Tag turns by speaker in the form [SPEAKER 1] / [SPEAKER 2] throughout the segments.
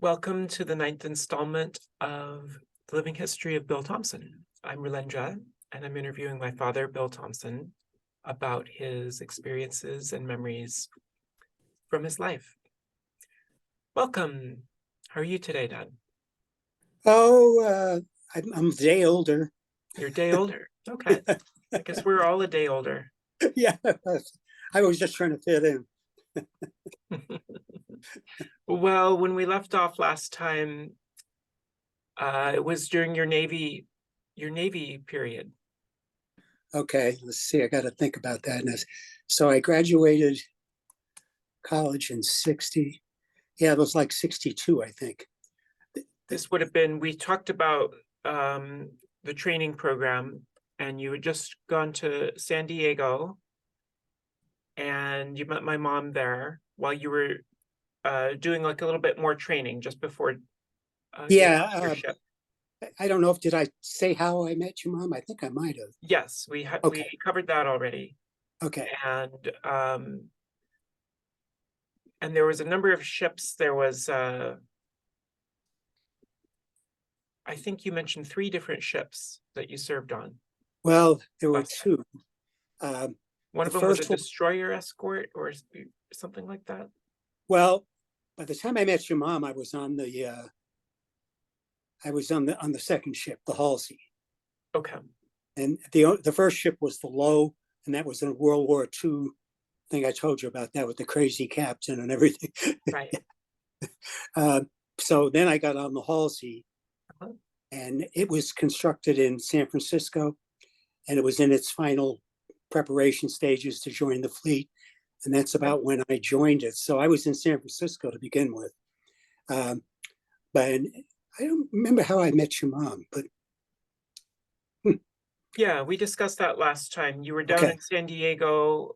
[SPEAKER 1] Welcome to the ninth installment of The Living History of Bill Thomson. I'm Rolendra, and I'm interviewing my father, Bill Thomson, about his experiences and memories from his life. Welcome. How are you today, Dad?
[SPEAKER 2] I'm a day older.
[SPEAKER 1] You're a day older. Okay. I guess we're all a day older.
[SPEAKER 2] Yeah, I was just trying to fit in.
[SPEAKER 1] Well, when we left off last time, it was during your Navy period.
[SPEAKER 2] Okay, let's see. I got to think about that. So I graduated college in 60. Yeah, it was like 62, I think.
[SPEAKER 1] This would have been, we talked about the training program, and you had just gone to San Diego, and you met my mom there while you were doing like a little bit more training just before getting
[SPEAKER 2] Yeah,
[SPEAKER 1] off your ship.
[SPEAKER 2] I don't know if did I say how I met your mom? I think I might have.
[SPEAKER 1] Yes, we
[SPEAKER 2] Okay,
[SPEAKER 1] covered that already,
[SPEAKER 2] okay.
[SPEAKER 1] and there was a number of ships. There was I think you mentioned 3 different ships that you served on
[SPEAKER 2] Well, there were
[SPEAKER 1] last time.
[SPEAKER 2] two. Um,
[SPEAKER 1] One
[SPEAKER 2] the
[SPEAKER 1] of them was a
[SPEAKER 2] first one,
[SPEAKER 1] destroyer escort or something like that.
[SPEAKER 2] well, by the time I met your mom, I was on the second ship, the Halsey.
[SPEAKER 1] Okay.
[SPEAKER 2] And the first ship was the Low, and that was in World War II thing I told you about that with the crazy captain and everything.
[SPEAKER 1] Right.
[SPEAKER 2] uh, so then I got on the Halsey,
[SPEAKER 1] Uh-huh.
[SPEAKER 2] and it was constructed in San Francisco, and it was in its final preparation stages to join the fleet. And that's
[SPEAKER 1] Okay.
[SPEAKER 2] about when I joined it. So I was in San Francisco to begin with. But I don't remember how I met your mom, but
[SPEAKER 1] Yeah, we discussed that last time. You were down
[SPEAKER 2] okay.
[SPEAKER 1] in San Diego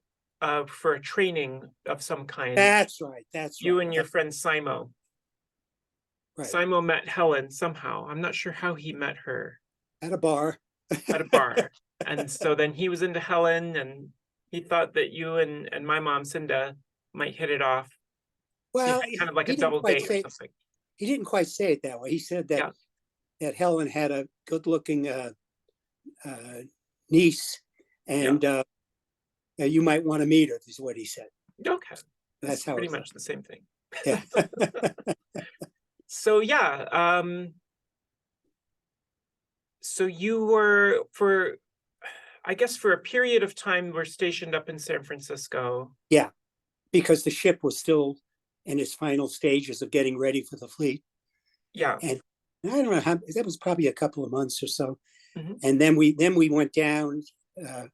[SPEAKER 1] for a training of some kind.
[SPEAKER 2] That's right. That's
[SPEAKER 1] You
[SPEAKER 2] right.
[SPEAKER 1] and your friend Simo.
[SPEAKER 2] Right.
[SPEAKER 1] Simo met Helen somehow. I'm not sure how he met her
[SPEAKER 2] At a bar.
[SPEAKER 1] at a bar. And so then he was into Helen, and he thought that you and my mom, Cinda, might hit it off. So you
[SPEAKER 2] Well,
[SPEAKER 1] had kind of like a
[SPEAKER 2] he didn't
[SPEAKER 1] double
[SPEAKER 2] quite
[SPEAKER 1] date or
[SPEAKER 2] say
[SPEAKER 1] something.
[SPEAKER 2] he didn't quite say it that way. He said
[SPEAKER 1] Yeah.
[SPEAKER 2] that Helen had a good-looking niece,
[SPEAKER 1] Yeah.
[SPEAKER 2] and you might want to meet her. Is what he said.
[SPEAKER 1] Okay.
[SPEAKER 2] That's
[SPEAKER 1] That's
[SPEAKER 2] how
[SPEAKER 1] pretty
[SPEAKER 2] it
[SPEAKER 1] much
[SPEAKER 2] went.
[SPEAKER 1] the same thing.
[SPEAKER 2] Yeah.
[SPEAKER 1] So yeah, so you were I guess for a period of time, were stationed up in San Francisco.
[SPEAKER 2] Yeah, because the ship was still in its final stages of getting ready for the fleet,
[SPEAKER 1] Yeah.
[SPEAKER 2] and I don't know how that was probably a couple of months or so,
[SPEAKER 1] Mhm.
[SPEAKER 2] and then we went down. Uh,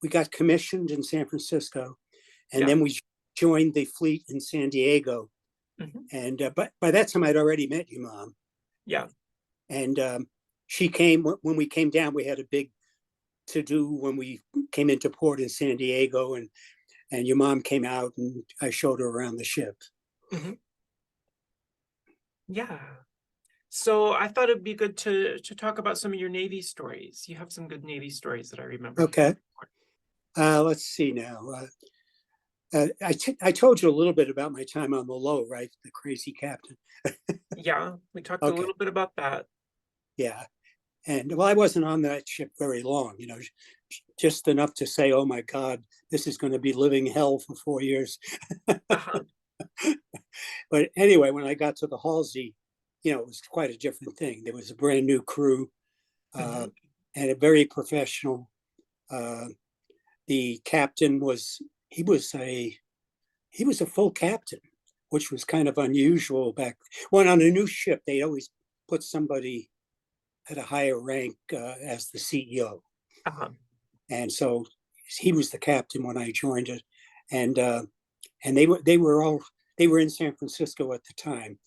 [SPEAKER 2] we got commissioned in San Francisco, and
[SPEAKER 1] Yeah.
[SPEAKER 2] then we joined the fleet in San Diego.
[SPEAKER 1] Mhm.
[SPEAKER 2] And but by that time, I'd already met your mom,
[SPEAKER 1] Yeah.
[SPEAKER 2] and she came when we came down. We had a big to do when we came into port in San Diego, and your mom came out, and I showed her around the ship.
[SPEAKER 1] Mhm. Yeah. So I thought it'd be good to talk about some of your Navy stories. You have some good Navy stories that I remember hearing.
[SPEAKER 2] Okay, let's see now. I told you a little bit about my time on the Low, right? The crazy captain.
[SPEAKER 1] Yeah, we talked a
[SPEAKER 2] Okay,
[SPEAKER 1] little bit about that.
[SPEAKER 2] yeah, and well, I wasn't on that ship very long, just enough to say, "Oh my God, this is going to be living hell for 4 years."
[SPEAKER 1] Uh-huh.
[SPEAKER 2] But anyway, when I got to the Halsey, it was quite a different thing. There was a brand new crew, uh,
[SPEAKER 1] Mhm.
[SPEAKER 2] and a very professional. Uh, the captain was he was a he was a full captain, which was kind of unusual back when on a new ship they always put somebody at a higher rank as the CEO,
[SPEAKER 1] Uh-huh.
[SPEAKER 2] and so he was the captain when I joined it, and they were in San Francisco at the time,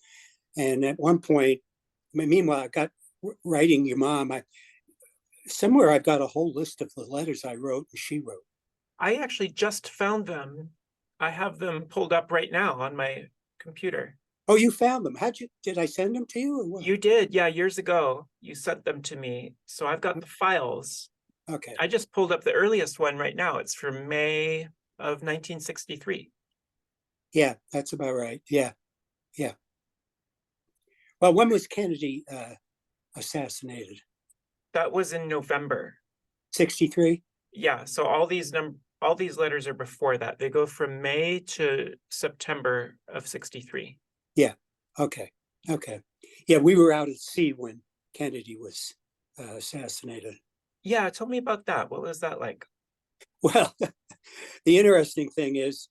[SPEAKER 2] and at one point, meanwhile, I got writing your mom. Somewhere I've got a whole list of the letters I wrote and she wrote.
[SPEAKER 1] I actually just found them. I have them pulled up right now on my computer.
[SPEAKER 2] Oh, you found them? Did I send them to you or what?
[SPEAKER 1] You did, yeah, years ago. You sent them to me. So I've got the files.
[SPEAKER 2] Okay.
[SPEAKER 1] I just pulled up the earliest one right now. It's from May of 1963.
[SPEAKER 2] Yeah, that's about right. Yeah. Yeah. Well, when was Kennedy assassinated?
[SPEAKER 1] That was in November.
[SPEAKER 2] 63?
[SPEAKER 1] Yeah, so all these letters are before that. They go from May to September of 63.
[SPEAKER 2] Yeah. Okay. Okay. Yeah, we were out at sea when Kennedy was assassinated.
[SPEAKER 1] Yeah, tell me about that. What was that like?
[SPEAKER 2] Well, the interesting thing is,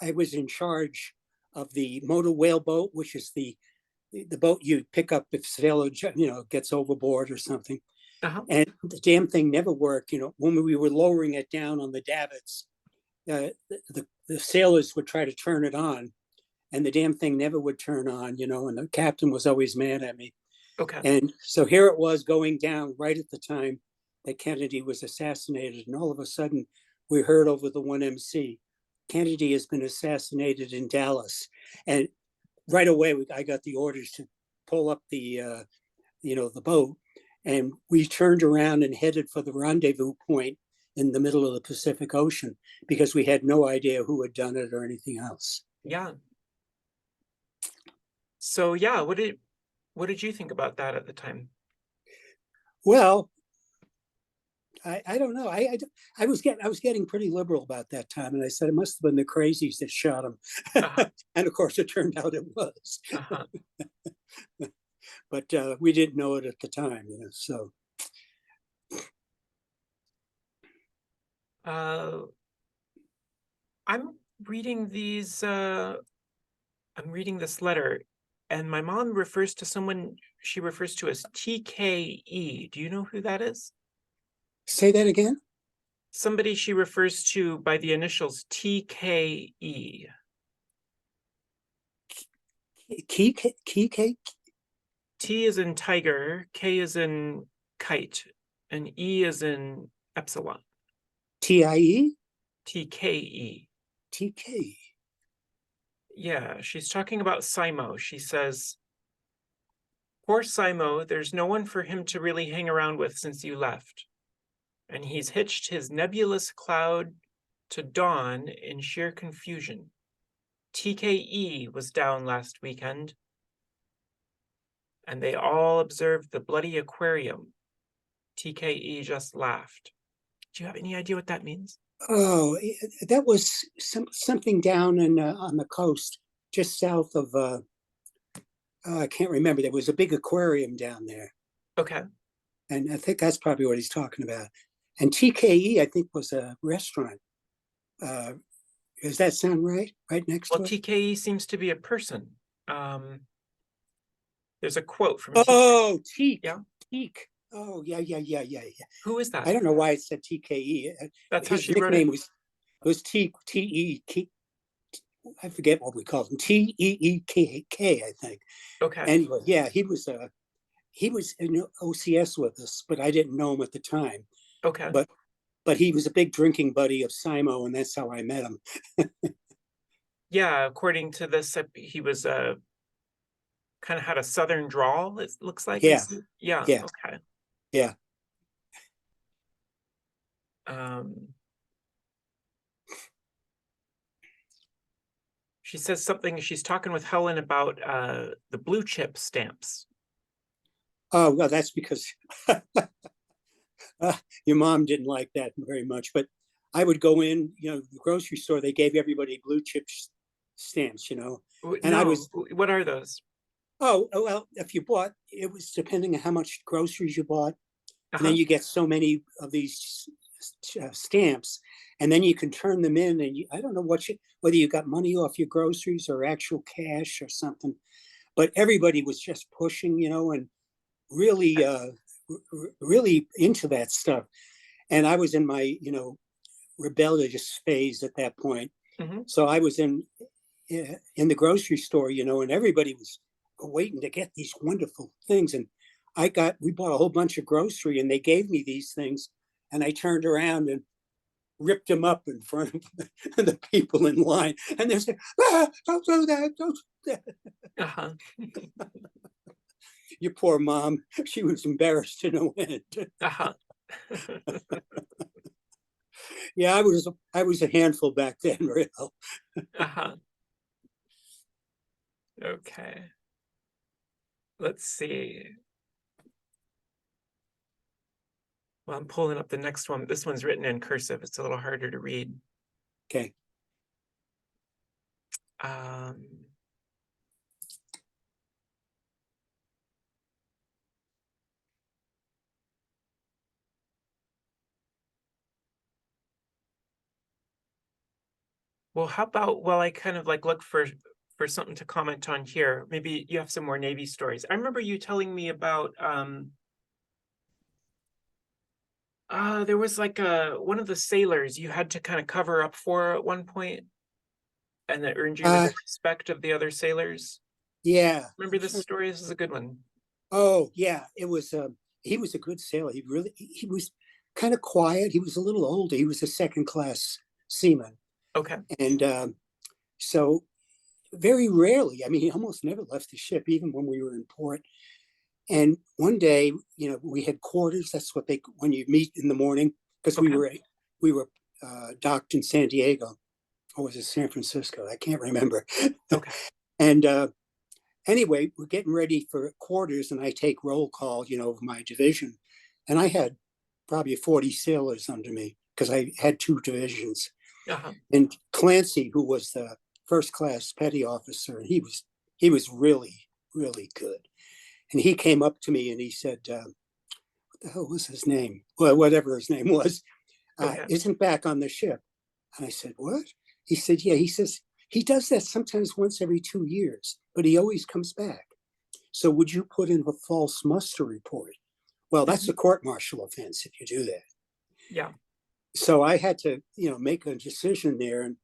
[SPEAKER 2] I was in charge of the motor whaleboat, which is the boat you pick up if sailor, gets overboard or something.
[SPEAKER 1] Uh-huh.
[SPEAKER 2] And the damn thing never worked. When we were lowering it down on the davits, the sailors would try to turn it on, and the damn thing never would turn on. And the captain was always mad at me.
[SPEAKER 1] Okay.
[SPEAKER 2] And so here it was going down right at the time that Kennedy was assassinated. And all of a sudden, we heard over the 1MC, Kennedy has been assassinated in Dallas. And right away, I got the orders to pull up the boat. And we turned around and headed for the rendezvous point in the middle of the Pacific Ocean because we had no idea who had done it or anything else.
[SPEAKER 1] Yeah. So yeah, what did you think about that at the time?
[SPEAKER 2] Well, I don't know. I was getting pretty liberal about that time, and I said it must have been the crazies that shot him.
[SPEAKER 1] Uh-huh.
[SPEAKER 2] And of course, it turned out it was.
[SPEAKER 1] Uh-huh.
[SPEAKER 2] But we didn't know it at the time, So
[SPEAKER 1] I'm reading these I'm reading this letter, and my mom refers to someone she refers to as TKE. Do you know who that is?
[SPEAKER 2] say that again.
[SPEAKER 1] Somebody she refers to by the initials TKE.
[SPEAKER 2] Key.
[SPEAKER 1] T is in tiger, K is in kite, and E is in epsilon.
[SPEAKER 2] TIE.
[SPEAKER 1] TKE.
[SPEAKER 2] TK.
[SPEAKER 1] Yeah, she's talking about Simo. She says, poor Simo, there's no one for him to really hang around with since you left. And he's hitched his nebulous cloud to dawn in sheer confusion. TKE was down last weekend, and they all observed the bloody aquarium. TKE just laughed. Do you have any idea what that means?
[SPEAKER 2] Oh, that was something down on the coast, just south of. I can't remember. There was a big aquarium down there,
[SPEAKER 1] Okay.
[SPEAKER 2] and I think that's probably what he's talking about. And TKE, I think, was a restaurant. Does that sound right? Right next
[SPEAKER 1] Well,
[SPEAKER 2] to it?
[SPEAKER 1] TKE seems to be a person. There's a quote from
[SPEAKER 2] Oh, Teak.
[SPEAKER 1] Yeah.
[SPEAKER 2] Teak. Oh, yeah.
[SPEAKER 1] Who is that?
[SPEAKER 2] I don't know why it said TKE.
[SPEAKER 1] That's how
[SPEAKER 2] His
[SPEAKER 1] she wrote
[SPEAKER 2] nickname
[SPEAKER 1] it.
[SPEAKER 2] was Teak. I forget what we called him. TEEK, I think.
[SPEAKER 1] Okay.
[SPEAKER 2] Anyway, yeah, he was in OCS with us, but I didn't know him at the time.
[SPEAKER 1] Okay.
[SPEAKER 2] But he was a big drinking buddy of Simo, and that's how I met him.
[SPEAKER 1] Yeah, according to this, he was kind of had a southern drawl, it looks like.
[SPEAKER 2] Yeah,
[SPEAKER 1] Yeah,
[SPEAKER 2] yeah,
[SPEAKER 1] okay.
[SPEAKER 2] yeah.
[SPEAKER 1] She says something, she's talking with Helen about the blue chip stamps.
[SPEAKER 2] Oh, well, that's because your mom didn't like that very much. But I would go in, the grocery store, they gave everybody blue chip stamps, and I was,
[SPEAKER 1] what are those?
[SPEAKER 2] oh, well, if you bought, it was depending on how much groceries you bought. And then
[SPEAKER 1] Uh-huh.
[SPEAKER 2] you get so many of these stamps, and then you can turn them in. And I don't know whether you got money off your groceries or actual cash or something. But everybody was just pushing, and really, really into that stuff. And I was in my, rebellious phase at that point.
[SPEAKER 1] Mm-hmm.
[SPEAKER 2] So I was in the grocery store, and everybody was waiting to get these wonderful things. And we bought a whole bunch of grocery, and they gave me these things, and I turned around and ripped them up in front of the people in line, and they said, "Don't do that! Don't do that!"
[SPEAKER 1] Uh-huh.
[SPEAKER 2] Your poor mom, she was embarrassed to no end.
[SPEAKER 1] Uh-huh.
[SPEAKER 2] Yeah, I was a handful back then, real.
[SPEAKER 1] Uh-huh. Okay. let's see. Well, I'm pulling up the next one. This one's written in cursive. It's a little harder to read.
[SPEAKER 2] Okay.
[SPEAKER 1] Um, well, how about while I kind of like look for something to comment on here, maybe you have some more Navy stories. I remember you telling me about there was like one of the sailors you had to kind of cover up for at one point, and that earned you
[SPEAKER 2] Uh,
[SPEAKER 1] the respect of the other sailors.
[SPEAKER 2] yeah.
[SPEAKER 1] Remember this story? This is a good one.
[SPEAKER 2] Oh, yeah. It was, he was a good sailor. He was kind of quiet. He was a little older. He was a second class seaman.
[SPEAKER 1] Okay.
[SPEAKER 2] And so very rarely, I mean, he almost never left the ship, even when we were in port. And one day, we had quarters. That's what when you meet in the morning, because
[SPEAKER 1] Okay.
[SPEAKER 2] we were docked in San Diego, or was it San Francisco? I can't remember.
[SPEAKER 1] Okay.
[SPEAKER 2] And anyway, we're getting ready for quarters, and I take roll call, of my division. And I had probably 40 sailors under me because I had two divisions.
[SPEAKER 1] Uh-huh.
[SPEAKER 2] And Clancy, who was the first class petty officer, he was really, really good. And he came up to me and he said, what the hell was his name? Well, whatever his name was,
[SPEAKER 1] Okay.
[SPEAKER 2] isn't back on the ship. And I said, what? He said, yeah. He says, he does that sometimes once every 2 years, but he always comes back. So would you put in a false muster report? Well, that's a court martial offense if you do that.
[SPEAKER 1] Yeah.
[SPEAKER 2] So I had to, make a decision there. And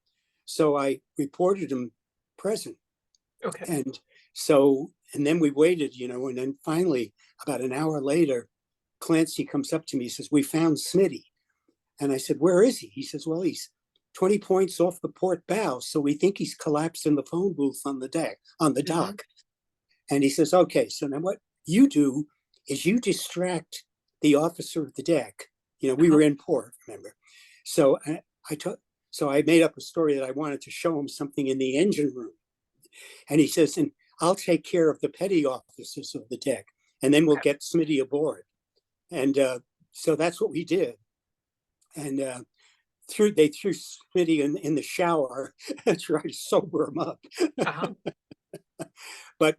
[SPEAKER 2] so I reported him present.
[SPEAKER 1] Okay.
[SPEAKER 2] And and then we waited, and then finally, about an hour later, Clancy comes up to me, says, we found Smitty. And I said, where is he? He says, well, he's 20 points off the port bow. So we think he's collapsed in the phone booth on the deck, on the dock. And he says, okay, so now what you do is you distract the officer of the deck. We were in port, remember? So I made up a story that I wanted to show him something in the engine room. And he says, and I'll take care of the petty officers of the deck, and then we'll get Smitty aboard. And so that's what we did. And they threw Smitty in the shower and tried to sober him up.
[SPEAKER 1] Uh-huh.
[SPEAKER 2] But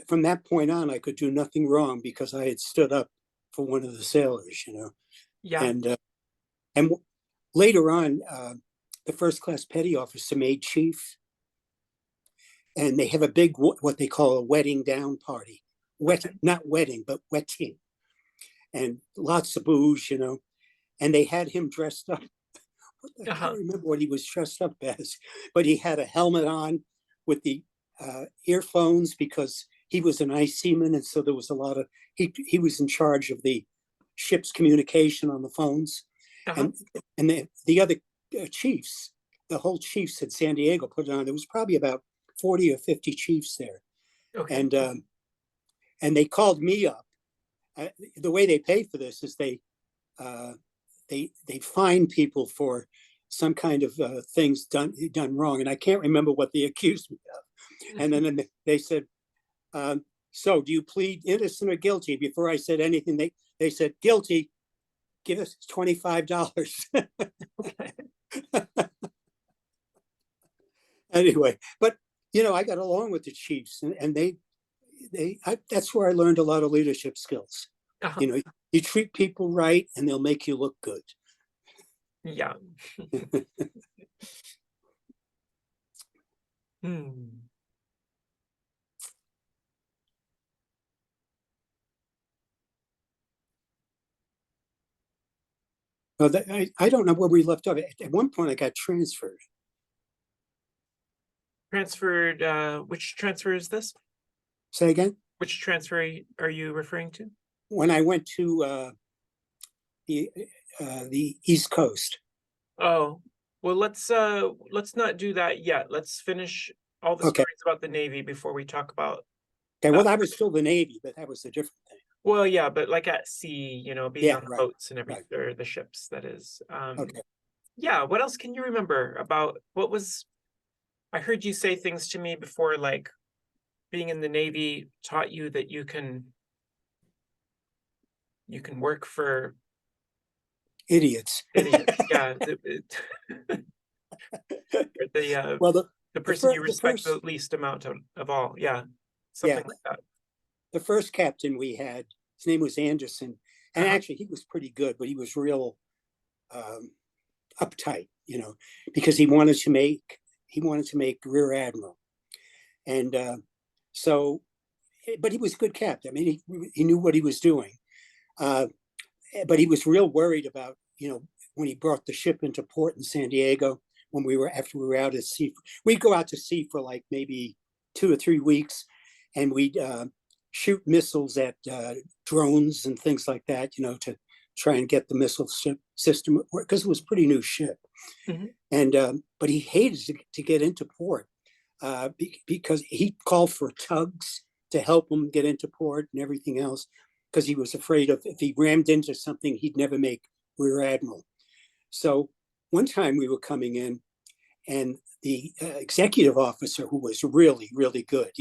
[SPEAKER 2] from that point on, I could do nothing wrong because I had stood up for one of the sailors,
[SPEAKER 1] Yeah.
[SPEAKER 2] And later on, the first class petty officer made chief, and they have a big what they call a wedding down party. Not wedding, but wetting, and lots of booze, And they had him dressed up. I can't remember what he was dressed up as, but he had a helmet on with the earphones because he was an ice seaman, and so there was a lot of he was in charge of the ship's communication on the phones, and the other chiefs, the whole chiefs at San Diego put it on. There was probably about 40 or 50 chiefs there, and they called me up. The way they pay for this is they fine people for some kind of things done wrong, and I can't remember what they accused me of. And then they said, "So, do you plead innocent or guilty?" Before I said anything, they said guilty. Give us $25. Anyway, but I got along with the chiefs, and that's where I learned a lot of leadership skills. You treat people right, and they'll make you look good.
[SPEAKER 1] Yeah. Hmm.
[SPEAKER 2] Well, I don't know where we left off. At one point, I got transferred.
[SPEAKER 1] Transferred, which transfer is this?
[SPEAKER 2] Say again?
[SPEAKER 1] Which transfer are you referring to?
[SPEAKER 2] When I went to the East Coast.
[SPEAKER 1] Oh, well, let's not do that yet. Let's finish all the stories about the Navy before we talk about.
[SPEAKER 2] Okay, well, that was still the Navy, but that was a different thing.
[SPEAKER 1] Well, yeah, but like at sea, being on the boats and everything, or the ships, that is. Yeah, what else can you remember about I heard you say things to me before, like being in the Navy taught you that you can work for
[SPEAKER 2] Idiots.
[SPEAKER 1] idiots. Yeah,
[SPEAKER 2] Well,
[SPEAKER 1] the
[SPEAKER 2] the
[SPEAKER 1] person you
[SPEAKER 2] first, the
[SPEAKER 1] respect
[SPEAKER 2] first,
[SPEAKER 1] the least amount of all. Yeah,
[SPEAKER 2] yeah,
[SPEAKER 1] something like that.
[SPEAKER 2] the first captain we had, his name was Anderson, and
[SPEAKER 1] Uh-huh.
[SPEAKER 2] actually he was pretty good, but he was real um, uptight, because he wanted to make rear admiral, and so, but he was a good captain. I mean, he knew what he was doing, uh, but he was real worried about, when he brought the ship into port in San Diego. After we were out at sea, we'd go out to sea for like maybe 2 or 3 weeks, and we'd shoot missiles at drones and things like that, to try and get the missile system, because it was a pretty new ship.
[SPEAKER 1] Mhm.
[SPEAKER 2] And but he hated to get into port, because he called for tugs to help him get into port and everything else, because he was afraid of, if he rammed into something, he'd never make rear admiral. So one time we were coming in, and the executive officer, who was really, really good,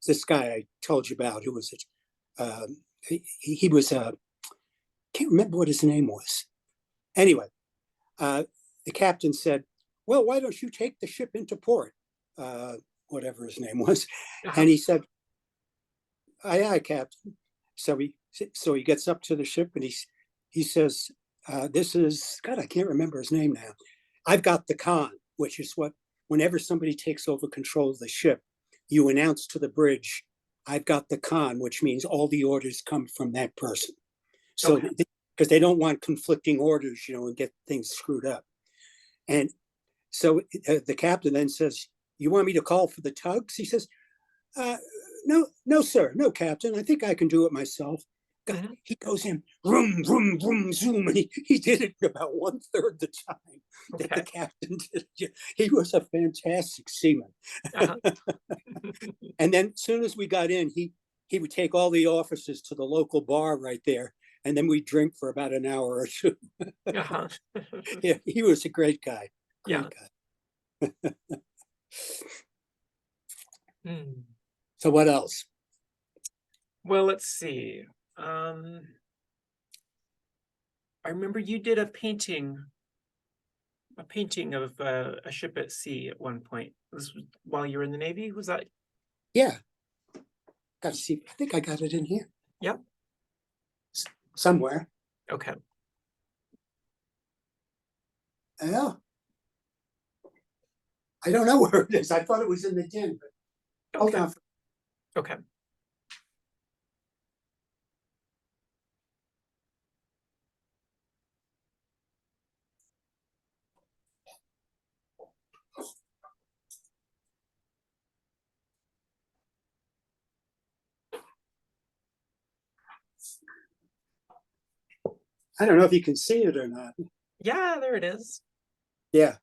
[SPEAKER 2] this guy I told you about, who was, he was, can't remember what his name was. Anyway, the captain said, well, why don't you take the ship into port? Whatever his name was.
[SPEAKER 1] Uh-huh.
[SPEAKER 2] And he said, aye, aye, captain. So he gets up to the ship, and he says, this is, God, I can't remember his name now. I've got the con, which is what, whenever somebody takes over control of the ship, you announce to the bridge, I've got the con, which means all the orders come from that person. So,
[SPEAKER 1] Okay.
[SPEAKER 2] because they don't want conflicting orders, and get things screwed up. And so the captain then says, you want me to call for the tugs? He says, no, no, sir, no, captain. I think I can do it myself.
[SPEAKER 1] Mhm.
[SPEAKER 2] He goes in, vroom, vroom, vroom, zoom, and he did it in about 1/3 the time that the
[SPEAKER 1] Okay.
[SPEAKER 2] captain did. He was a fantastic seaman.
[SPEAKER 1] Uh-huh.
[SPEAKER 2] And then as soon as we got in, he would take all the officers to the local bar right there, and then we'd drink for about an hour or two.
[SPEAKER 1] Uh-huh.
[SPEAKER 2] Yeah, he was a great guy.
[SPEAKER 1] Yeah.
[SPEAKER 2] Great guy.
[SPEAKER 1] Hmm.
[SPEAKER 2] So what else?
[SPEAKER 1] Well, let's see. I remember you did a painting of a ship at sea at one point. This was while you were in the Navy. Was that?
[SPEAKER 2] Yeah, got to see. I think I got it in here
[SPEAKER 1] Yep.
[SPEAKER 2] somewhere.
[SPEAKER 1] Okay.
[SPEAKER 2] Yeah, I don't know where it is. I thought it was in the tin, but hold
[SPEAKER 1] Okay.
[SPEAKER 2] on.
[SPEAKER 1] Okay.
[SPEAKER 2] I don't know if you can see it or not.
[SPEAKER 1] Yeah, there it is.
[SPEAKER 2] Yeah.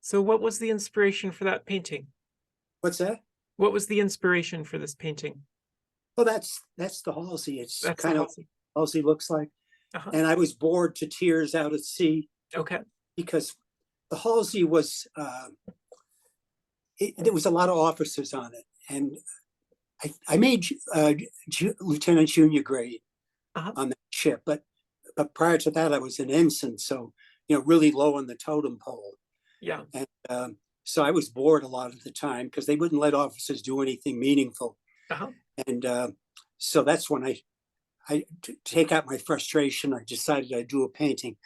[SPEAKER 1] So what was the inspiration for that painting?
[SPEAKER 2] What's that?
[SPEAKER 1] What was the inspiration for this painting?
[SPEAKER 2] Well, that's the Halsey. It's
[SPEAKER 1] That's the
[SPEAKER 2] kind of
[SPEAKER 1] Halsey.
[SPEAKER 2] Halsey looks like.
[SPEAKER 1] Uh-huh.
[SPEAKER 2] And I was bored to tears out at sea,
[SPEAKER 1] Okay.
[SPEAKER 2] because the Halsey was, there was a lot of officers on it, and I made Lieutenant Junior grade
[SPEAKER 1] Uh-huh.
[SPEAKER 2] on that ship, but prior to that, I was an ensign, so really low on the totem pole,
[SPEAKER 1] Yeah.
[SPEAKER 2] and so I was bored a lot of the time because they wouldn't let officers do anything meaningful,
[SPEAKER 1] Uh-huh.
[SPEAKER 2] and so that's when to take out my frustration, I decided I'd do a painting.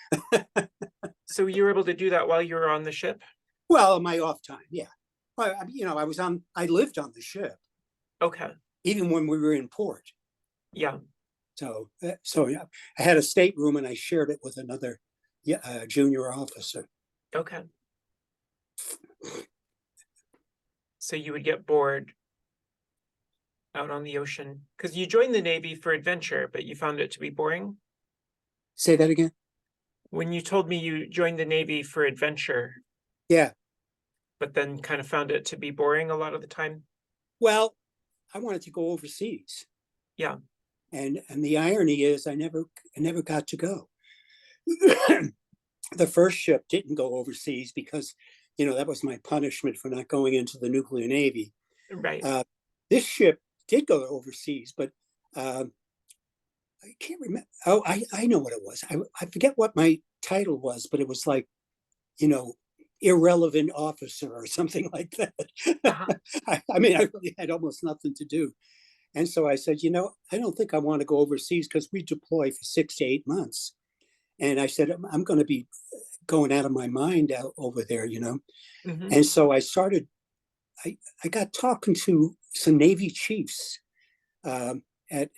[SPEAKER 1] So you were able to do that while you were on the ship?
[SPEAKER 2] Well, my off time, yeah. Well, I lived on the ship
[SPEAKER 1] Okay.
[SPEAKER 2] even when we were in port.
[SPEAKER 1] Yeah.
[SPEAKER 2] So yeah, I had a stateroom and I shared it with another junior officer.
[SPEAKER 1] Okay. So you would get bored out on the ocean because you joined the Navy for adventure, but you found it to be boring.
[SPEAKER 2] Say that again?
[SPEAKER 1] When you told me you joined the Navy for adventure,
[SPEAKER 2] Yeah.
[SPEAKER 1] but then kind of found it to be boring a lot of the time.
[SPEAKER 2] Well, I wanted to go overseas,
[SPEAKER 1] Yeah.
[SPEAKER 2] and the irony is, I never got to go. The first ship didn't go overseas because, that was my punishment for not going into the nuclear navy.
[SPEAKER 1] Right.
[SPEAKER 2] This ship did go overseas, but I can't remember. Oh, I know what it was. I forget what my title was, but it was like, you know, irrelevant officer or something like that.
[SPEAKER 1] Uh-huh.
[SPEAKER 2] I mean, I really had almost nothing to do. And so I said, you know, I don't think I want to go overseas because we deploy for 6 to 8 months. And I said, I'm going to be going out of my mind out over there, you know.
[SPEAKER 1] Hmm.
[SPEAKER 2] And so I got talking to some Navy chiefs um, at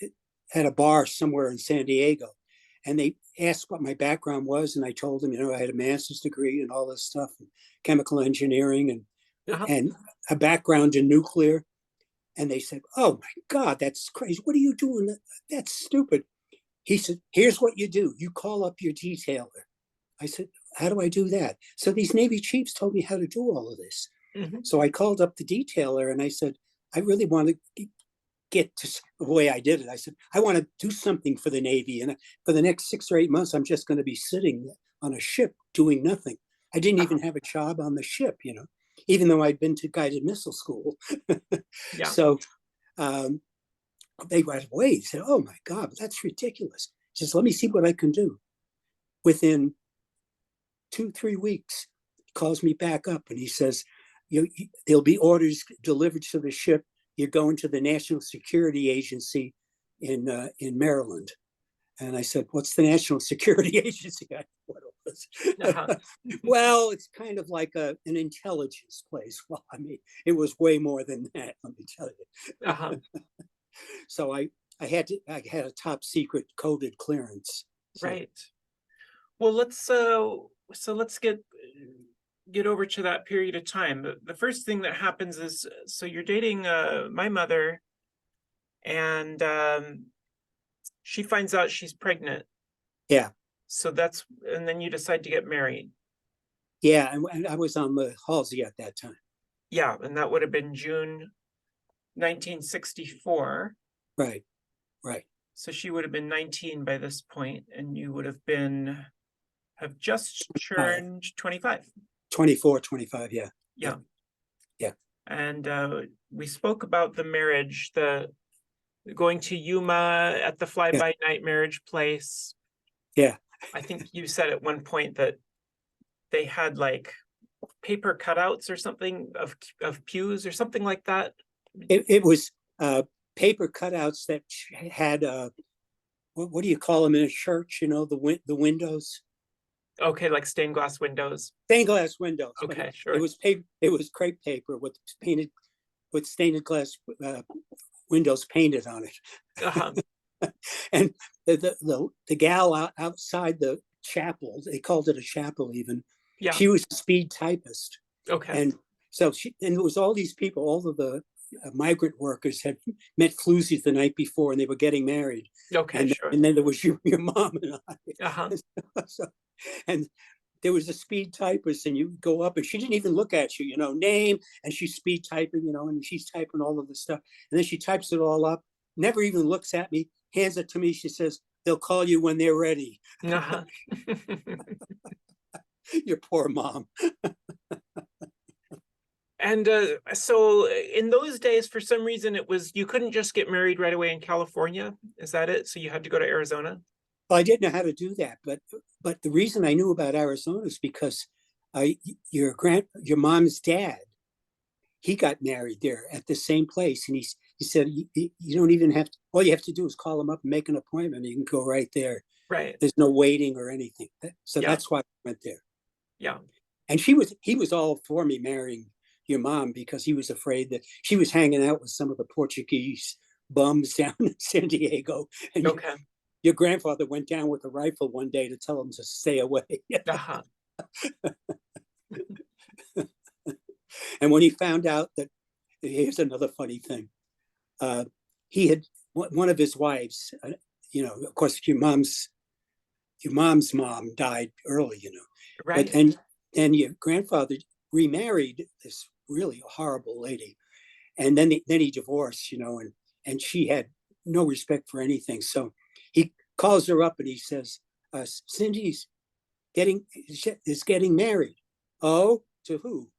[SPEAKER 2] at a bar somewhere in San Diego, and they asked what my background was, and I told them, you know, I had a master's degree and all this stuff, and chemical engineering,
[SPEAKER 1] Uh-huh.
[SPEAKER 2] and a background in nuclear. And they said, "Oh my God, that's crazy! What are you doing? That's stupid." He said, "Here's what you do: you call up your detailer." I said, "How do I do that?" So these Navy chiefs told me how to do all of this.
[SPEAKER 1] Hmm.
[SPEAKER 2] So I called up the detailer and I said, "I really want to get to the way I did it." I said, "I want to do something for the Navy. And for the next 6 or 8 months, I'm just going to be sitting on a ship doing nothing." I didn't
[SPEAKER 1] Uh-huh.
[SPEAKER 2] even have a job on the ship, you know, even though I'd been to guided missile school.
[SPEAKER 1] Yeah.
[SPEAKER 2] So um, they right away said, "Oh my God, that's ridiculous." He says, "Let me see what I can do." Within 2, 3 weeks, he calls me back up and he says, there'll be orders delivered to the ship. You're going to the National Security Agency in Maryland." And I said, "What's the National Security Agency?" I what it
[SPEAKER 1] Uh-huh.
[SPEAKER 2] was. Well, it's kind of like an intelligence place. Well, I mean, it was way more than that, let me tell you.
[SPEAKER 1] Uh-huh.
[SPEAKER 2] So I had a top secret coded clearance. So
[SPEAKER 1] Right. Well, let's get over to that period of time. The first thing that happens is, so you're dating my mother, and she finds out she's pregnant.
[SPEAKER 2] yeah,
[SPEAKER 1] So and then you decide to get married.
[SPEAKER 2] yeah, and I was on the Halsey at that time.
[SPEAKER 1] Yeah, and that would have been June 1964.
[SPEAKER 2] Right, right.
[SPEAKER 1] So she would have been 19 by this point, and you would have just
[SPEAKER 2] Five,
[SPEAKER 1] turned 25.
[SPEAKER 2] 24, 25. Yeah, yeah,
[SPEAKER 1] Yeah.
[SPEAKER 2] yeah,
[SPEAKER 1] And we spoke about the marriage, the going to Yuma at the fly
[SPEAKER 2] yeah,
[SPEAKER 1] by night marriage place.
[SPEAKER 2] yeah.
[SPEAKER 1] I think you said at one point that they had like paper cutouts or something of pews or something like that.
[SPEAKER 2] It was paper cutouts that had what do you call them in a church? You know, the windows,
[SPEAKER 1] Okay, like stained glass windows.
[SPEAKER 2] stained glass windows, but
[SPEAKER 1] Okay,
[SPEAKER 2] it
[SPEAKER 1] sure.
[SPEAKER 2] was paper. It was crepe paper with painted with stained glass windows painted on
[SPEAKER 1] Uh-huh.
[SPEAKER 2] it. And the gal outside the chapel, they called it a chapel even.
[SPEAKER 1] Yeah.
[SPEAKER 2] She was a speed typist,
[SPEAKER 1] Okay.
[SPEAKER 2] and so and there was all these people, all of the migrant workers had met Floozy the night before, and they were getting married,
[SPEAKER 1] Okay, sure.
[SPEAKER 2] and then there was your mom and
[SPEAKER 1] Uh-huh.
[SPEAKER 2] I. So, and there was a speed typist, and you go up, and she didn't even look at you, you know, name, and she's speed typing, you know, and she's typing all of the stuff, and then she types it all up, never even looks at me, hands it to me. She says, "They'll call you when they're ready."
[SPEAKER 1] Uh-huh.
[SPEAKER 2] Your poor mom.
[SPEAKER 1] And so in those days, for some reason, it was you couldn't just get married right away in California. Is that it? So you had to go to Arizona?
[SPEAKER 2] Well, I didn't know how to do that, but the reason I knew about Arizona is because your mom's dad, he got married there at the same place, and he said, you don't even have to. All you have to do is call him up and make an appointment. You can go right there.
[SPEAKER 1] Right.
[SPEAKER 2] There's no waiting or anything. So
[SPEAKER 1] Yeah.
[SPEAKER 2] that's why I went there.
[SPEAKER 1] Yeah.
[SPEAKER 2] And he was all for me marrying your mom because he was afraid that she was hanging out with some of the Portuguese bums down in San Diego, and
[SPEAKER 1] Okay.
[SPEAKER 2] your grandfather went down with a rifle one day to tell him to stay away.
[SPEAKER 1] Uh-huh.
[SPEAKER 2] And when he found out that, here's another funny thing. He had one of his wives, you know, of course, your mom's mom died early, you know, but
[SPEAKER 1] Right.
[SPEAKER 2] then your grandfather remarried this really horrible lady, and then he divorced, you know, and she had no respect for anything. So he calls her up and he says, "Cindy's getting is getting married." "Oh, to who?"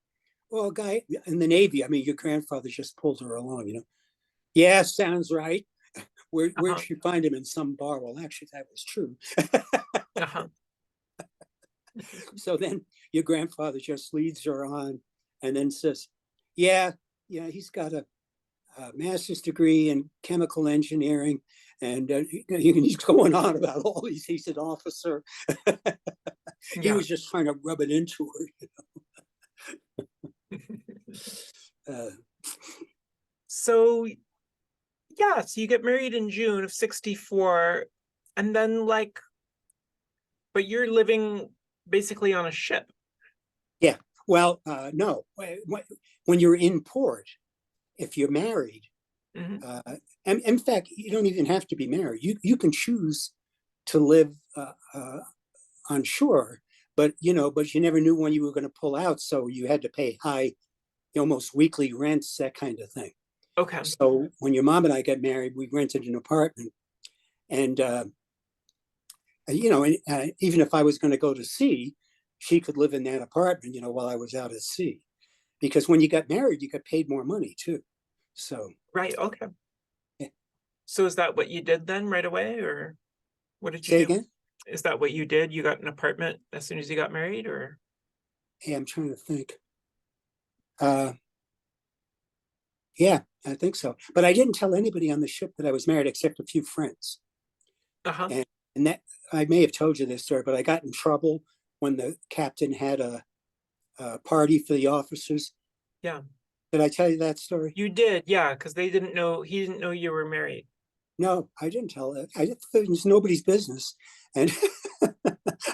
[SPEAKER 2] "Well, a guy in the Navy." I mean, your grandfather just pulled her along, you know. Yeah, sounds right. Where'd
[SPEAKER 1] Uh-huh.
[SPEAKER 2] she find him? In some bar? Well, actually, that was true.
[SPEAKER 1] Uh-huh.
[SPEAKER 2] So then your grandfather just leads her on and then says, yeah, yeah, he's got a master's degree in chemical engineering. And he's going on about all these. He's an officer. He
[SPEAKER 1] Yeah.
[SPEAKER 2] was just trying to rub it into her.
[SPEAKER 1] So yeah, so you get married in June of 64, and then like, but you're living basically on a ship.
[SPEAKER 2] Yeah. Well, no. When you're in port, if you're married,
[SPEAKER 1] Mhm.
[SPEAKER 2] and in fact, you don't even have to be married. You can choose to live on shore, but but you never knew when you were going to pull out, so you had to pay high, almost weekly rents, that kind of thing.
[SPEAKER 1] Okay.
[SPEAKER 2] So when your mom and I got married, we rented an apartment, and even if I was going to go to sea, she could live in that apartment, while I was out at sea. Because when you got married, you got paid more money too. So
[SPEAKER 1] Right. Okay.
[SPEAKER 2] yeah.
[SPEAKER 1] So is that what you did then right away, or what did you
[SPEAKER 2] Say
[SPEAKER 1] do?
[SPEAKER 2] again.
[SPEAKER 1] Is that what you did? You got an apartment as soon as you got married, or?
[SPEAKER 2] Hey, I'm trying to think. Uh, yeah, I think so. But I didn't tell anybody on the ship that I was married except a few friends.
[SPEAKER 1] Uh-huh.
[SPEAKER 2] And that I may have told you this story, but I got in trouble when the captain had a party for the officers.
[SPEAKER 1] Yeah.
[SPEAKER 2] Did I tell you that story?
[SPEAKER 1] You did, yeah, because they didn't know, he didn't know you were married.
[SPEAKER 2] No, I didn't tell it. I just, it was nobody's business, and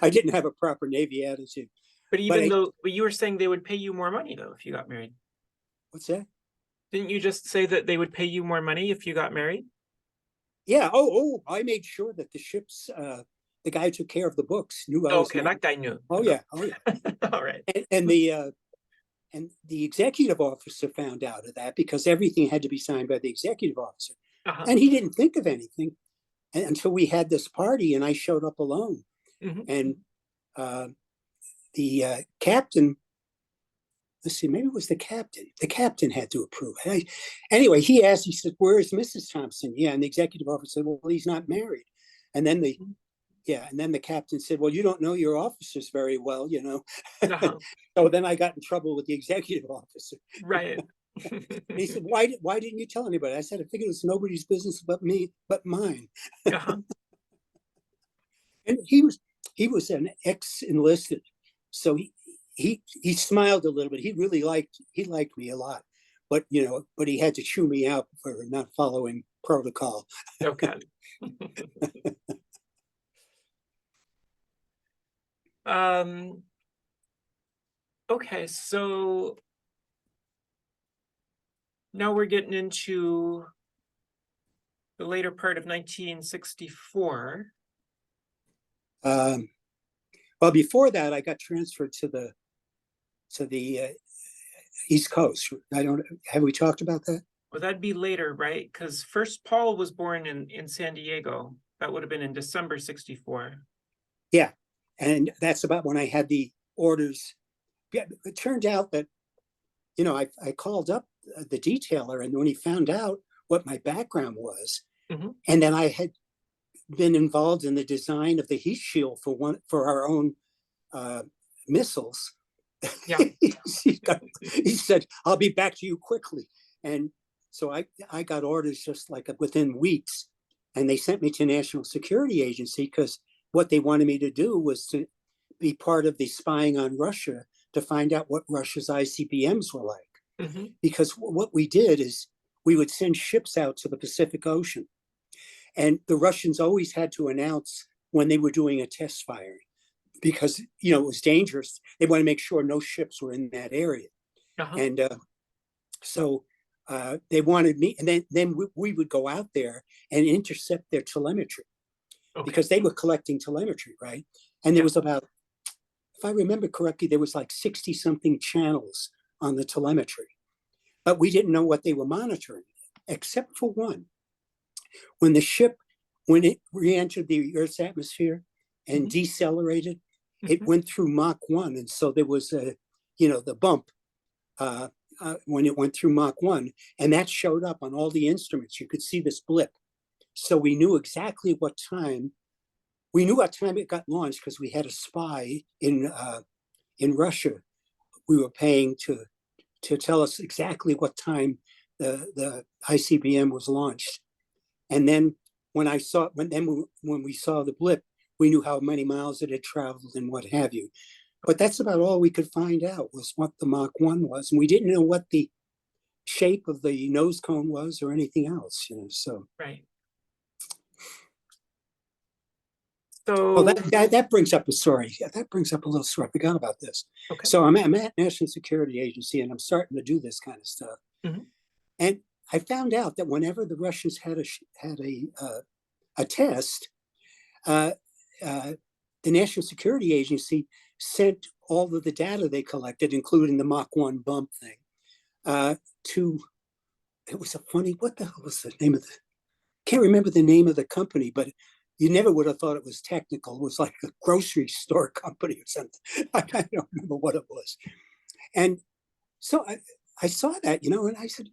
[SPEAKER 2] I didn't have a proper Navy attitude.
[SPEAKER 1] But
[SPEAKER 2] But
[SPEAKER 1] even though, but you were saying they would pay you more money though if you got married.
[SPEAKER 2] what's that?
[SPEAKER 1] Didn't you just say that they would pay you more money if you got married?
[SPEAKER 2] Yeah. Oh, I made sure that the guy who took care of the books knew I
[SPEAKER 1] Oh,
[SPEAKER 2] was
[SPEAKER 1] okay,
[SPEAKER 2] married.
[SPEAKER 1] that guy knew.
[SPEAKER 2] Oh yeah, oh yeah.
[SPEAKER 1] All right.
[SPEAKER 2] And the executive officer found out of that because everything had to be signed by the executive officer,
[SPEAKER 1] Uh-huh.
[SPEAKER 2] and he didn't think of anything until we had this party, and I showed up alone,
[SPEAKER 1] Mhm.
[SPEAKER 2] and uh, the captain. Let's see, maybe it was the captain. The captain had to approve it. Anyway, he asked, he said, "Where's Mrs. Thompson?" Yeah, and the executive officer said, "Well, he's not married." And then the captain said, "Well, you don't know your officers very well."
[SPEAKER 1] Uh-huh.
[SPEAKER 2] So then I got in trouble with the executive officer.
[SPEAKER 1] Right.
[SPEAKER 2] And he said, "Why didn't you tell anybody?" I said, "I figured it's nobody's business but me, but mine."
[SPEAKER 1] Uh-huh.
[SPEAKER 2] And he was an ex-enlisted, so he smiled a little bit. He liked me a lot, but he had to chew me out for not following protocol.
[SPEAKER 1] Okay. Um, okay, so now we're getting into the later part of 1964.
[SPEAKER 2] Um, well, before that, I got transferred to the East Coast. I don't have we talked about that?
[SPEAKER 1] Well, that'd be later, right? Because first Paul was born in San Diego. That would have been in December 64.
[SPEAKER 2] Yeah, and that's about when I had the orders. Yeah, it turned out that I called up the detailer, and when he found out what my background was,
[SPEAKER 1] Mhm.
[SPEAKER 2] and then I had been involved in the design of the heat shield for our own uh, missiles.
[SPEAKER 1] Yeah.
[SPEAKER 2] He said, "I'll be back to you quickly," and so I got orders just like within weeks, and they sent me to National Security Agency because what they wanted me to do was to be part of the spying on Russia to find out what Russia's ICBMs were like.
[SPEAKER 1] Mhm.
[SPEAKER 2] Because what we did is we would send ships out to the Pacific Ocean, and the Russians always had to announce when they were doing a test firing because it was dangerous. They want to make sure no ships were in that area,
[SPEAKER 1] Uh-huh.
[SPEAKER 2] and so they wanted me, and then we would go out there and intercept their telemetry
[SPEAKER 1] Okay.
[SPEAKER 2] because they were collecting telemetry, right? And there
[SPEAKER 1] Yeah.
[SPEAKER 2] was about, if I remember correctly, there was like 60 something channels on the telemetry, but we didn't know what they were monitoring, except for one. When the ship, when it re-entered the Earth's atmosphere and
[SPEAKER 1] Mhm.
[SPEAKER 2] decelerated, it
[SPEAKER 1] Mhm.
[SPEAKER 2] went through Mach 1. And so there was the bump. when it went through Mach 1, and that showed up on all the instruments. You could see this blip. So we knew exactly what time. We knew what time it got launched because we had a spy in Russia. We were paying to tell us exactly what time the ICBM was launched. And then when we saw the blip, we knew how many miles it had traveled and what have you. But that's about all we could find out, was what the Mach 1 was. And we didn't know what the shape of the nose cone was or anything else, so.
[SPEAKER 1] Right.
[SPEAKER 2] Oh,
[SPEAKER 1] So,
[SPEAKER 2] that brings up a story. That brings up a little story. I forgot about this.
[SPEAKER 1] okay.
[SPEAKER 2] So I'm at National Security Agency, and I'm starting to do this kind of stuff.
[SPEAKER 1] Mhm.
[SPEAKER 2] And I found out that whenever the Russians had a test, uh, the National Security Agency sent all of the data they collected, including the Mach 1 bump thing, to. It was a funny. What the hell was the name of the? Can't remember the name of the company, but you never would have thought it was technical. It was like a grocery store company or something. I don't remember what it was. And so I saw that, and I said,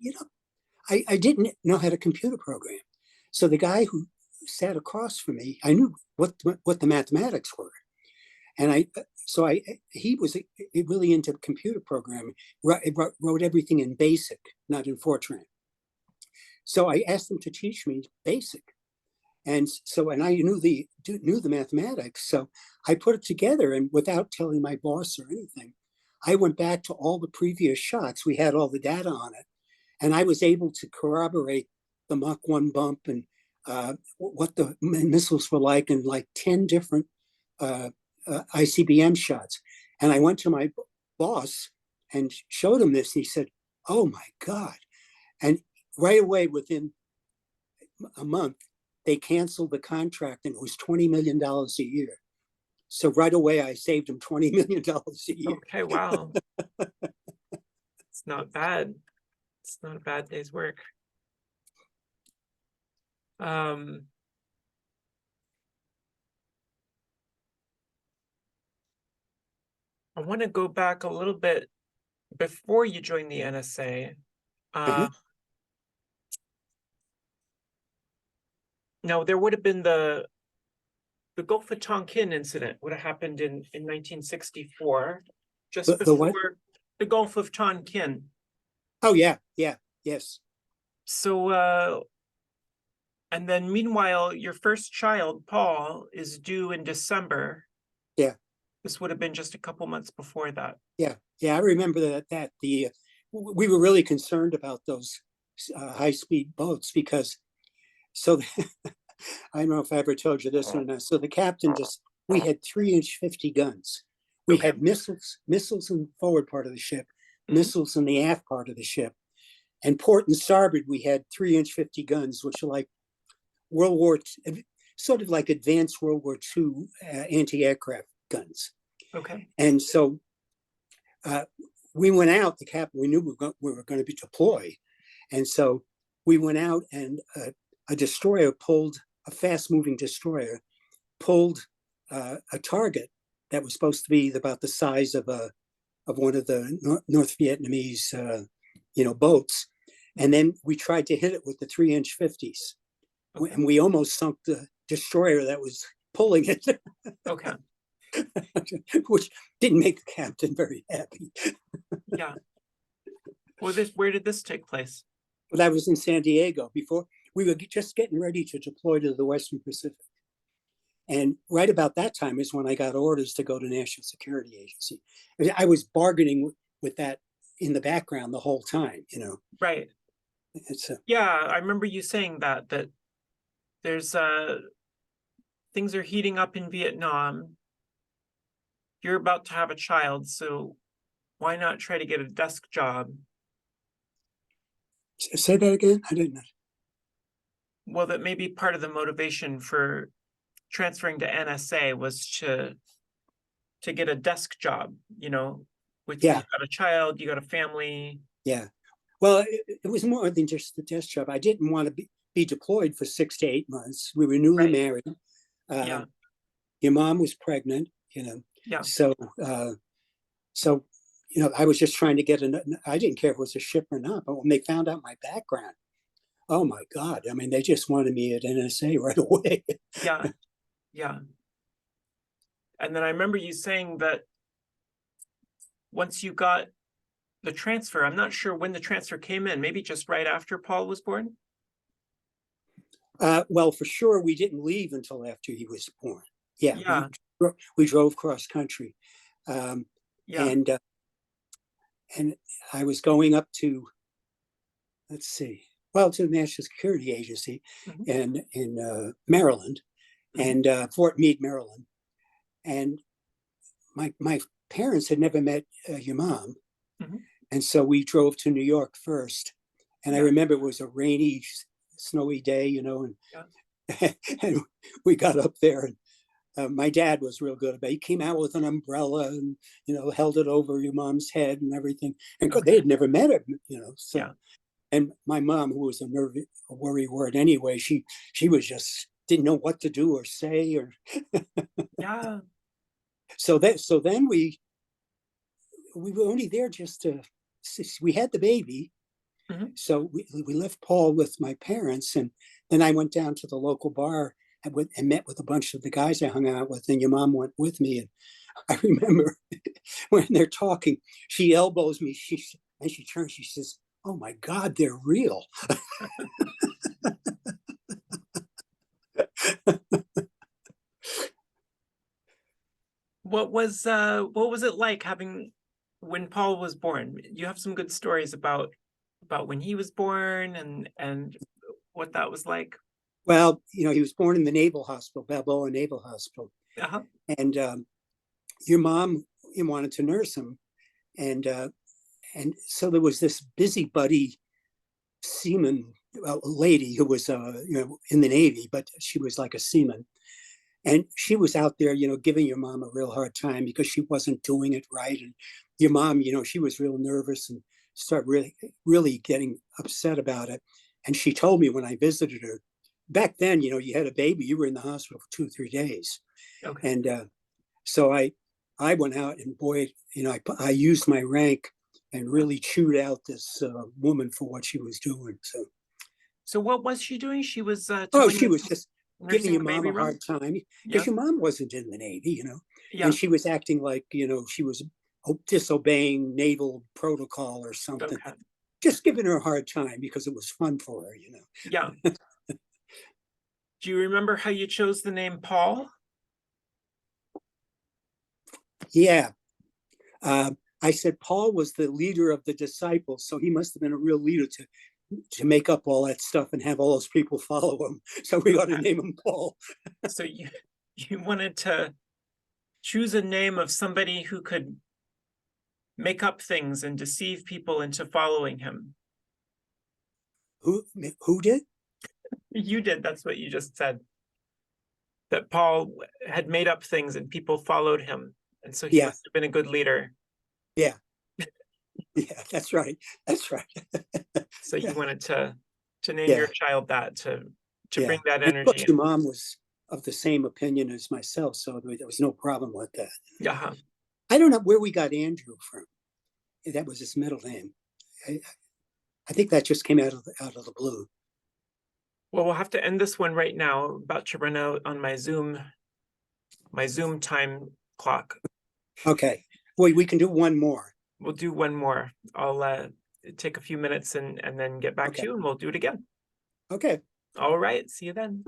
[SPEAKER 2] I didn't know how to computer program. So the guy who sat across from me, I knew what the mathematics were. And he was really into computer programming, wrote everything in BASIC, not in Fortran. So I asked him to teach me BASIC. And I knew the mathematics. So I put it together, and without telling my boss or anything, I went back to all the previous shots. We had all the data on it. And I was able to corroborate the Mach 1 bump and what the missiles were like in like 10 different ICBM shots. And I went to my boss and showed him this. And he said, "Oh my God." And right away, within a month, they canceled the contract, and it was $20 million a year. So right away, I saved him $20 million a year.
[SPEAKER 1] Okay, wow. It's not bad. It's not a bad day's work. I want to go back a little bit before you joined the NSA. No, there would have been the Gulf of Tonkin incident would have happened in 1964, just
[SPEAKER 2] The
[SPEAKER 1] before
[SPEAKER 2] what?
[SPEAKER 1] the Gulf of Tonkin.
[SPEAKER 2] Oh, yeah, yes.
[SPEAKER 1] So, and then meanwhile, your first child, Paul, is due in December.
[SPEAKER 2] Yeah.
[SPEAKER 1] This would have been just a couple months before that.
[SPEAKER 2] Yeah, I remember that we were really concerned about those high-speed boats because I don't know if I ever told you this or not. So the captain we had 3-inch 50 guns. We
[SPEAKER 1] Okay.
[SPEAKER 2] had missiles in the forward part of the ship, missiles in the aft part of the ship, and port and starboard we had 3-inch 50 guns, which are like sort of like advanced World War II anti-aircraft guns.
[SPEAKER 1] Okay.
[SPEAKER 2] And so we went out. The captain, we knew we were going to be deployed, and so we went out, and a destroyer pulled a fast-moving destroyer pulled a target that was supposed to be about the size of one of the North Vietnamese boats, and then we tried to hit it with the 3-inch 50s, and we almost sunk the destroyer that was pulling it.
[SPEAKER 1] Okay.
[SPEAKER 2] Which didn't make the captain very happy.
[SPEAKER 1] Yeah. Well, where did this take place?
[SPEAKER 2] Well, that was in San Diego. Before we were just getting ready to deploy to the Western Pacific. And right about that time is when I got orders to go to National Security Agency. I was bargaining with that in the background the whole time,
[SPEAKER 1] Right. Yeah, I remember you saying that there's things are heating up in Vietnam. You're about to have a child, so why not try to get a desk job?
[SPEAKER 2] Say that again? I didn't know.
[SPEAKER 1] Well, that may be part of the motivation for transferring to NSA was to get a desk job, with you got a child, you got a family.
[SPEAKER 2] Yeah. Well, it was more than just the desk job. I didn't want to be deployed for 6 to 8 months. We were newly married. Your mom was pregnant,
[SPEAKER 1] Yeah.
[SPEAKER 2] So I was just trying to get I didn't care if it was a ship or not, but when they found out my background, oh my God, I mean, they just wanted me at NSA right away.
[SPEAKER 1] Yeah, yeah. And then I remember you saying that once you got the transfer, I'm not sure when the transfer came in, maybe just right after Paul was born?
[SPEAKER 2] Well, for sure, we didn't leave until after he was born. Yeah,
[SPEAKER 1] Yeah,
[SPEAKER 2] we drove cross country,
[SPEAKER 1] yeah.
[SPEAKER 2] and and I was going up to, let's see, well, to the National Security Agency
[SPEAKER 1] Mhm,
[SPEAKER 2] in Maryland,
[SPEAKER 1] mhm,
[SPEAKER 2] and Fort Meade, Maryland, and my parents had never met your mom,
[SPEAKER 1] mhm.
[SPEAKER 2] and so we drove to New York first. And I
[SPEAKER 1] Yeah,
[SPEAKER 2] remember it was a rainy, snowy day,
[SPEAKER 1] yeah.
[SPEAKER 2] and and we got up there, and my dad was real good about it. He came out with an umbrella and held it over your mom's head and everything. And they
[SPEAKER 1] Okay.
[SPEAKER 2] had never met him,
[SPEAKER 1] Yeah,
[SPEAKER 2] so. And my mom, who was a worry word anyway, she was just didn't know what to do or say, or
[SPEAKER 1] yeah.
[SPEAKER 2] so then we were only there just to we had the baby.
[SPEAKER 1] Mhm.
[SPEAKER 2] So we left Paul with my parents, and then I went down to the local bar and met with a bunch of the guys I hung out with, and your mom went with me. And I remember when they're talking, she elbows me, and she turns, she says, "Oh my God, they're real."
[SPEAKER 1] What was it like having when Paul was born? You have some good stories about when he was born and what that was like.
[SPEAKER 2] Well, he was born in the Naval Hospital, Balboa Naval Hospital,
[SPEAKER 1] Uh-huh.
[SPEAKER 2] and your mom wanted to nurse him, and so there was this busybody seaman, lady who was in the Navy, but she was like a seaman, and she was out there, giving your mom a real hard time because she wasn't doing it right, and your mom, she was real nervous and started really getting upset about it. And she told me when I visited her back then, you had a baby, you were in the hospital for 2 or 3 days,
[SPEAKER 1] Okay.
[SPEAKER 2] and so I went out, and boy, I used my rank and
[SPEAKER 1] Yeah.
[SPEAKER 2] really chewed out this woman for what she was doing. So,
[SPEAKER 1] So what was she doing? She was
[SPEAKER 2] oh,
[SPEAKER 1] telling
[SPEAKER 2] she
[SPEAKER 1] the
[SPEAKER 2] was just giving
[SPEAKER 1] nursing
[SPEAKER 2] your
[SPEAKER 1] the
[SPEAKER 2] mom
[SPEAKER 1] baby
[SPEAKER 2] a
[SPEAKER 1] wrong?
[SPEAKER 2] hard time because
[SPEAKER 1] Yeah.
[SPEAKER 2] your mom wasn't in the Navy, and
[SPEAKER 1] Yeah.
[SPEAKER 2] she was acting like, she was disobeying naval protocol or something.
[SPEAKER 1] Okay.
[SPEAKER 2] Just giving her a hard time because it was fun for her.
[SPEAKER 1] Yeah. Do you remember how you chose the name Paul?
[SPEAKER 2] Yeah. I said Paul was the leader of the disciples, so he must have been a real leader to make up all that stuff and have all those people follow him. So we got to
[SPEAKER 1] Okay.
[SPEAKER 2] name him Paul.
[SPEAKER 1] So you wanted to choose a name of somebody who could make up things and deceive people into following him.
[SPEAKER 2] Who did?
[SPEAKER 1] You did. That's what you just said. That Paul had made up things and people followed him. And so he
[SPEAKER 2] Yeah,
[SPEAKER 1] must have been a good leader.
[SPEAKER 2] yeah, yeah. That's right. That's right.
[SPEAKER 1] So you
[SPEAKER 2] Yeah,
[SPEAKER 1] wanted to name your
[SPEAKER 2] yeah,
[SPEAKER 1] child that to bring
[SPEAKER 2] yeah.
[SPEAKER 1] that
[SPEAKER 2] And of course,
[SPEAKER 1] energy
[SPEAKER 2] your
[SPEAKER 1] in.
[SPEAKER 2] mom was of the same opinion as myself, so there was no problem with that.
[SPEAKER 1] Yeah.
[SPEAKER 2] I don't know where we got Andrew from. That was his middle name. I, I think that just came out of the blue.
[SPEAKER 1] Well, we'll have to end this one right now. About to run out on my Zoom time clock.
[SPEAKER 2] Okay. Boy, we can do one more.
[SPEAKER 1] We'll do one more. I'll take a few minutes and then get back to
[SPEAKER 2] Okay.
[SPEAKER 1] you and we'll do it again.
[SPEAKER 2] Okay.
[SPEAKER 1] All right. See you then.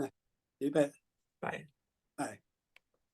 [SPEAKER 2] You bet.
[SPEAKER 1] Bye.
[SPEAKER 2] Bye.